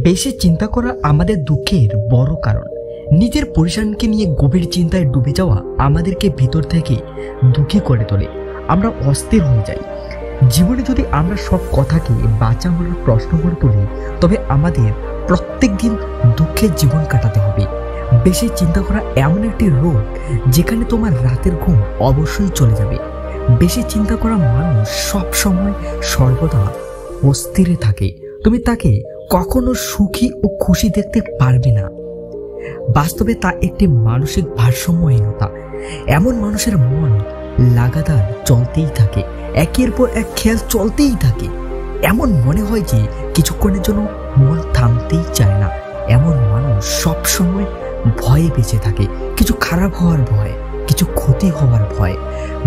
বেশি চিন্তা করা আমাদের দুঃখের বড় কারণ। নিজের পরিশ্রমকে নিয়ে গভীর চিন্তায় ডুবে যাওয়া আমাদেরকে ভিতর থেকে দুঃখী করে তোলে। আমরা অস্থির হয়ে যাই। জীবনে যদি আমরা সব কথাকে বাঁচানোর প্রশ্ন করে তুলি, তবে আমাদের প্রত্যেক দিন দুঃখের জীবন কাটাতে হবে। বেশি চিন্তা করা এমন একটি রোগ যেখানে তোমার রাতের ঘুম অবশ্যই চলে যাবে। বেশি চিন্তা করা মানুষ সব সময় সর্বদা অস্থিরে থাকে। তুমি তাকে কখনো সুখী ও খুশি দেখতে পারবে না। বাস্তবে তা একটি মানসিক ভারসাম্যহীনতা। এমন মানুষের মন লাগাতার চলতেই থাকে, একের পর এক খেয়াল চলতেই থাকে। এমন মনে হয় যে কিছুক্ষণের জন্য মন থামতেই চায় না। এমন মানুষ সব সময় ভয়ে বেঁচে থাকে। কিছু খারাপ হওয়ার ভয়, কিছু ক্ষতি হওয়ার ভয়,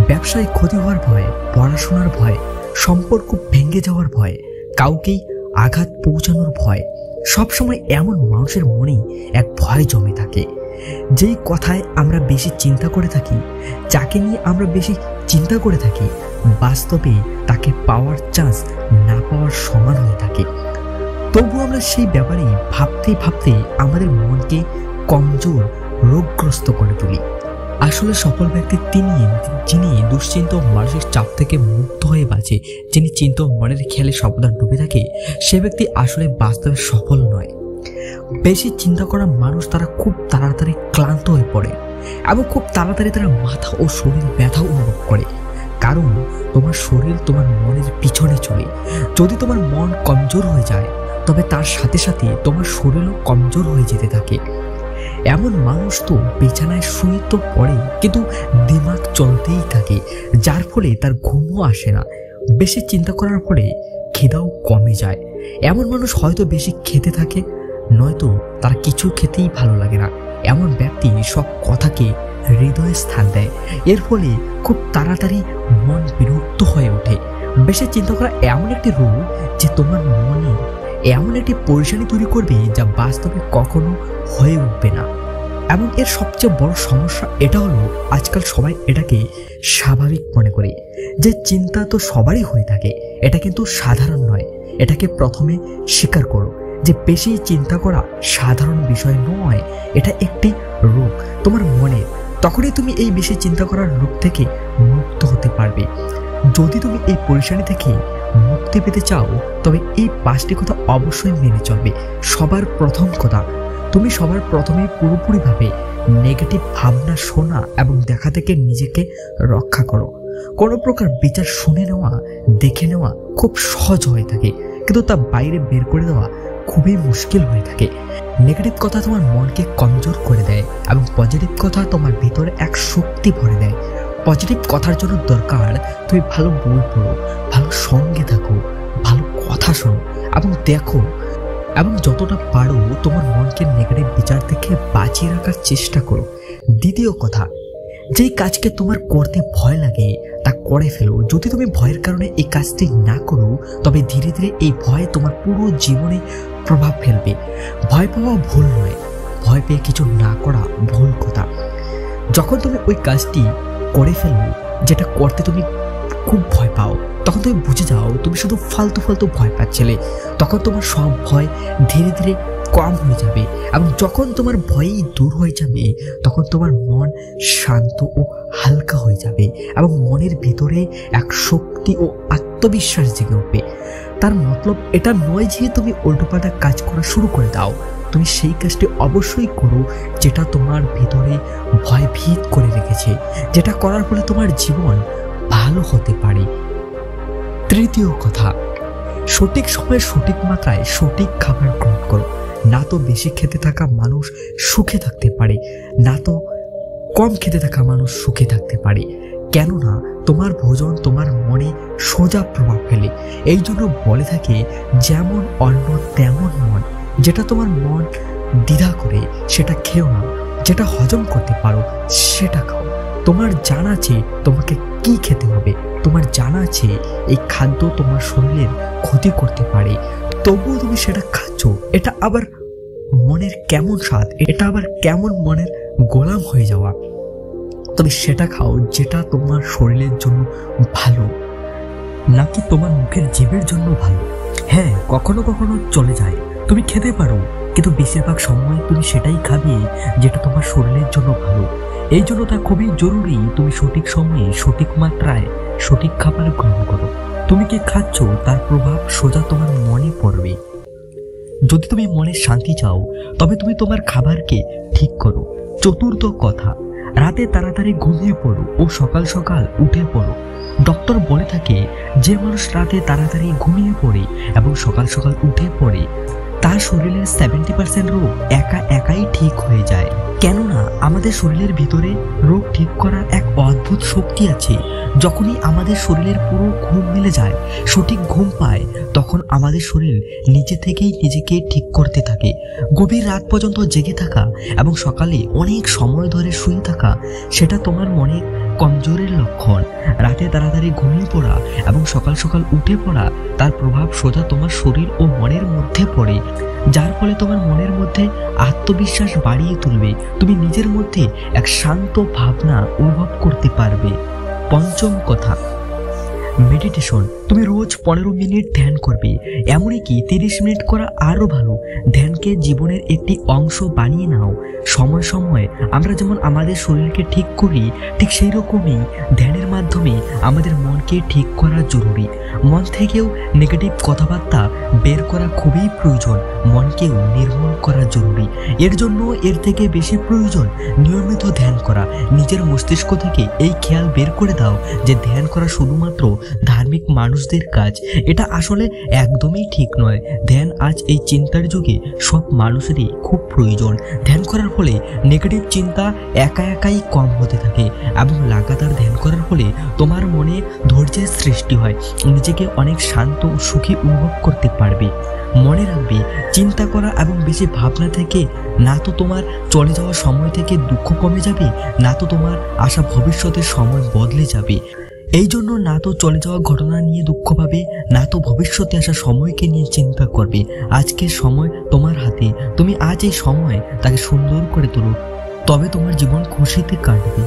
ব্যবসায় ক্ষতি হওয়ার ভয়, পড়াশোনার ভয়, সম্পর্ক ভেঙে যাওয়ার ভয়, কাউকেই আঘাত পৌঁছানোর ভয়। সবসময় এমন মানুষের মনেই এক ভয় জমে থাকে। যেই কথায় আমরা বেশি চিন্তা করে থাকি, যাকে নিয়ে আমরা বেশি চিন্তা করে থাকি, বাস্তবে তাকে পাওয়ার চান্স না পাওয়ার সমান হয়ে থাকে। তবু আমরা সেই ব্যাপারে ভাবতে ভাবতে আমাদের মনকে কমজোর, রোগগ্রস্ত করে তুলি। আসলে সফল ব্যক্তি তিনি, যিনি দুশ্চিন্তা ও মানসিক চাপ থেকে মুক্ত হয়ে বাঁচে, যিনি চিন্তা ও মনের খেয়ালে সর্বদা ডুবে থাকে, সে ব্যক্তি আসলে বাস্তবে সফল নয়। বেশি চিন্তা করা মানুষ তারা খুব তাড়াতাড়ি ক্লান্ত হয়ে পড়ে এবং খুব তাড়াতাড়ি তারা মাথা ও শরীর ব্যথা অনুভব করে। কারণ তোমার শরীর তোমার মনের পিছনে চলে। যদি তোমার মন কমজোর হয়ে যায়, তবে তার সাথে সাথে তোমার শরীরও কমজোর হয়ে যেতে থাকে। এমন মানুষ তো বিছানায় শুয়ে তো পড়ে, কিন্তু দিমাগ চলতেই থাকে, যার ফলে তার ঘুমও আসে না। বেশি চিন্তা করার ফলে খিদাও কমে যায়। এমন মানুষ হয়তো বেশি খেতে থাকে, নয়তো তার কিছু খেতেই ভালো লাগে না। এমন ব্যক্তি সব কথাকে হৃদয়ে স্থান দেয়। এর ফলে খুব তাড়াতাড়ি মন বিরক্ত হয়ে ওঠে। বেশি চিন্তা করা এমন একটি রোগ যে তোমার মনে এমন একটি পরিশানি তৈরি করবে যা বাস্তবে কখনো হয়ে উঠবে না। এবং এর সবচেয়ে বড় সমস্যা এটা হলো, আজকাল সবাই এটাকে স্বাভাবিক মনে করে। যে চিন্তা তো সবারই হয়ে থাকে, এটা কিন্তু সাধারণ নয়। এটাকে প্রথমে স্বীকার করো যে বেশি চিন্তা করা সাধারণ বিষয় নয়, এটা একটি রোগ তোমার মনের। তখনই তুমি এই বেশি চিন্তা করার রোগ থেকে মুক্ত হতে পারবে। যদি তুমি এই পরিশানি থেকে মুক্তি পেতে চাও, তবে এই 5টি কথা অবশ্যই মেনে চলবে। সবার প্রথম কথা, তুমি সবার প্রথমে পুরোপুরিভাবে নেগেটিভ ভাবনা শোনা এবং দেখা থেকে নিজেকে রক্ষা করো। কোনো প্রকার বিচার শুনে নেওয়া, দেখে নেওয়া খুব সহজ হয়ে থাকে, কিন্তু তা বাইরে বের করে দেওয়া খুবই মুশকিল হয়ে থাকে। নেগেটিভ কথা তোমার মনকে কমজোর করে দেয় এবং পজিটিভ কথা তোমার ভিতরে এক শক্তি ভরে দেয়। পজিটিভ কথার জন্য দরকার তুমি ভালো বই পড়ো, ভালো সঙ্গে থাকো, ভালো কথা শোনো এবং দেখো, এবং যতটা পারো তোমার মনকে নেগেটিভ বিচার থেকে বাঁচিয়ে রাখার চেষ্টা করো। দ্বিতীয় কথা, যেই কাজকে তোমার করতে ভয় লাগে তা করে ফেলো। যদি তুমি ভয়ের কারণে এই কাজটি না করো, তবে ধীরে ধীরে এই ভয় তোমার পুরো জীবনে প্রভাব ফেলবে। ভয় পাওয়া ভুল নয়, ভয় পেয়ে কিছু না করা ভুল কথা। যখন তুমি ওই কাজটি করে ফেলো যেটা করতে তুমি খুব ভয় পাও, তখন তুমি বুঝে যাও তুমি শুধু ফালতু ফালতু ভয় পাচ্ছিলে। তখন তোমার সব ভয় ধীরে ধীরে কম হয়ে যাবে, এবং যখন তোমার ভয়ই দূর হয়ে যাবে, তখন তোমার মন শান্ত ও হালকা হয়ে যাবে এবং মনের ভিতরে এক শক্তি ও আত্মবিশ্বাস জেগে উঠবে। তার মতলব এটা নয় যে তুমি উল্টোপাল্টা কাজ করা শুরু করে দাও। তুমি সেই কাজটি অবশ্যই করো যেটা তোমার ভিতরে ভয় ভীত করে রেখেছে, যেটা করার ফলে তোমার জীবন ভালো হতে পারে। তৃতীয় কথা, সঠিক সময়ে সঠিক মাত্রায় সঠিক খাবার গ্রহণ করো। না তো বেশি খেতে থাকা মানুষ সুখে থাকতে পারে, না তো কম খেতে থাকা মানুষ সুখে থাকতে পারে। কেননা তোমার ভোজন তোমার মনে সোজা প্রভাব ফেলে। এই জন্য বলে থাকে, যেমন অন্ন তেমন মন। যেটা তোমার মন দ্বিধা করে সেটা খেও না, যেটা হজম করতে পারো সেটা খাও। তোমার জানা আছে তোমাকে কি খেতে হবে, তোমার জানা আছে এই খাদ্য তোমার শরীরের ক্ষতি করতে পারে, তবুও তুমি সেটা খাচ্ছ। এটা আবার মনের কেমন স্বাদ, এটা আবার কেমন মনের গোলাম হয়ে যাওয়া। তবে সেটা খাও যেটা তোমার শরীরের জন্য ভালো, নাকি তোমার মুখের জিভের জন্য ভালো। হ্যাঁ, কখনো কখনো চলে যায়, তুমি খেতে পারো, কিন্তু বেশিরভাগ সময় তুমি সেটাই খাবে যেটা তোমার শরীরের জন্য ভালো। এই জন্য তা খুবই জরুরি তুমি সঠিক সময়ে সঠিক মাত্রায় সঠিক খাবার গ্রহণ করো। তুমি কি খাচ্ছ তার প্রভাব সোজা তোমার মনে পড়বে। যদি তুমি মনে শান্তি চাও তবে তুমি তোমার খাবারকে ঠিক করো। চতুর্থ কথা, রাতে তাড়াতাড়ি ঘুমিয়ে পড়ো ও সকাল সকাল উঠে পড়ো। ডক্টর বলে থাকে যে মানুষ রাতে তাড়াতাড়ি ঘুমিয়ে পড়ে এবং সকাল সকাল উঠে পড়ে তার শরীরের 70% রোগ একাই ঠিক হয়ে যায়। কেননা আমাদের শরীরের ভিতরে রোগ ঠিক করার এক অদ্ভুত শক্তি আছে। যখনই আমাদের শরীরের পুরো ঘুম মিলে যায়, সঠিক ঘুম পায়, তখন আমাদের শরীর নিজে থেকেই নিজেকে ঠিক করতে থাকে। গভীর রাত পর্যন্ত জেগে থাকা এবং সকালে অনেক সময় ধরে শুয়ে থাকা সেটা তোমার মনের কমজোরের লক্ষণ। রাতে তাড়াতাড়ি ঘুমিয়ে পড়া এবং সকাল সকাল উঠে পড়া তার প্রভাব সোজা তোমার শরীর ও মনের মধ্যে পড়ে, যার ফলে তোমার মনের মধ্যে আত্মবিশ্বাস বাড়িয়ে তুলবে। তুমি নিজের মধ্যে এক শান্ত ভাবনা অনুভব করতে পারবে। পঞ্চম কথা, মেডিটেশন। তুমি রোজ 15 মিনিট ধ্যান করবে, এমনকি 30 মিনিট করা আরো ভালো। ধ্যানকে জীবনের একটি অংশ বানিয়ে নাও। সময় সময় আমরা যেমন আমাদের শরীরকে ঠিক করি, ঠিক সেই রকমই ধ্যানের মাধ্যমে আমাদের মনকে ঠিক করা জরুরি। মন থেকেও নেগেটিভ কথাবার্তা বের করা খুবই প্রয়োজন। মনকেও নির্মল করা জরুরি। এর জন্য এর থেকে বেশি প্রয়োজন নিয়মিত ধ্যান করা। নিজের মস্তিষ্ক থেকে এই খেয়াল বের করে দাও যে ধ্যান করা শুধুমাত্র ধার্মিক মানুষদের কাজ। এটা আসলে একদমই ঠিক নয়। ধ্যান আজ এই চিন্তার যুগে সব মানুষেরই খুব প্রয়োজন। ধ্যান করার ফলে নেগেটিভ চিন্তা একাই কম হতে থাকে এবং লাগাতার ধ্যান করার ফলে তোমার মনে ধৈর্যের সৃষ্টি হয়। নিজেকে অনেক শান্ত ও সুখী অনুভব করতে পারবে। মনে রাখবে, চিন্তা করা এবং বেশি ভাবনা থেকে না তো তোমার চলে যাওয়া সময় থেকে দুঃখ কমে যাবে, না তো তোমার আশা ভবিষ্যতের সময় বদলে যাবে। এই জন্য না তো চলে যাওয়া ঘটনা নিয়ে দুঃখ পাবে, না তো ভবিষ্যতে আসা সময়কে নিয়ে চিন্তা করবে। আজকের সময় তোমার হাতে। তুমি আজ এই সময় তাকে সুন্দর করে তোলো, তবে তোমার জীবন খুশিতে কাটবে।